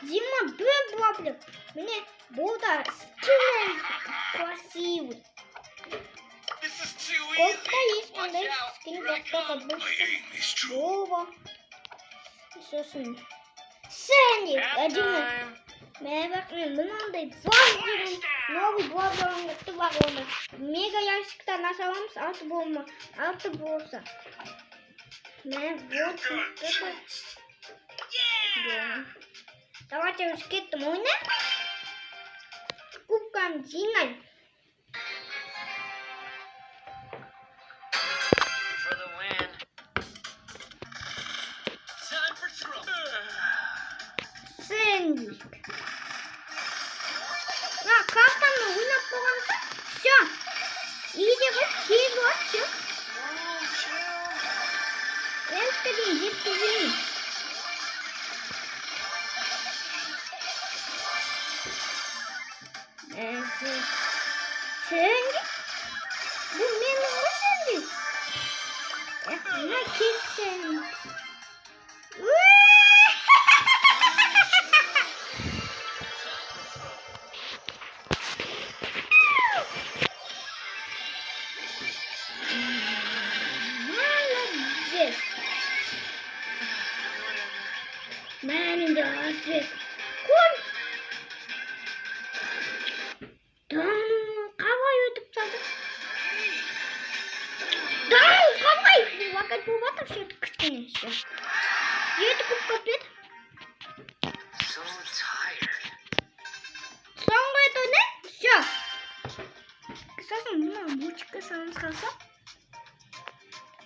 Дима был воплик. Мне было скин красивый. Кофта есть, надо скин как обычно. Вова. Еще сын. Сэнди. Один. Мега мынандай новый блогер вагоны. Мега ящикта нашаламыз 6 болса. Вот это. Давайте скидку можно? Кубкам Дина. Сэнди. Как там вынос полонца? Все. Иди вот хило, все. Я скажу, иди ты. Сэнди? Bu benim o Sэнди? Nakit Sэнди. Молодец. Мамин дорогой. Конь. Как бы вот все это кстати. Я это купит. Самое это не? Все. Кстати, мама мучка сам сказал.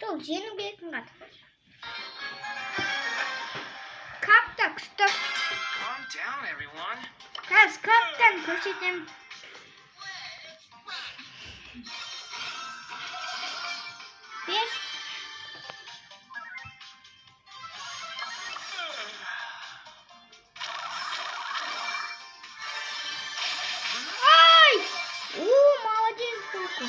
То где не бегает над. Как так, стоп. Как там посидим? Без. Молодец, Дуку.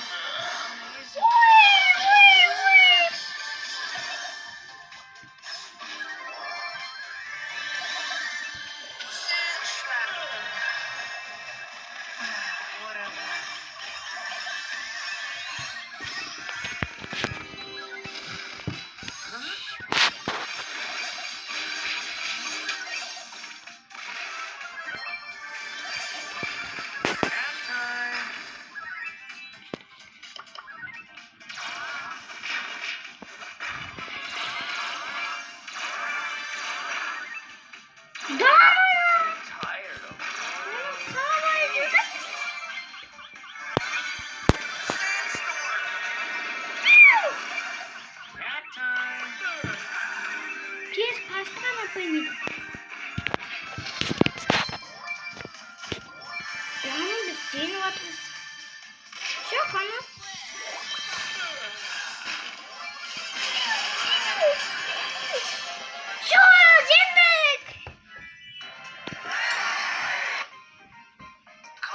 Все, хана.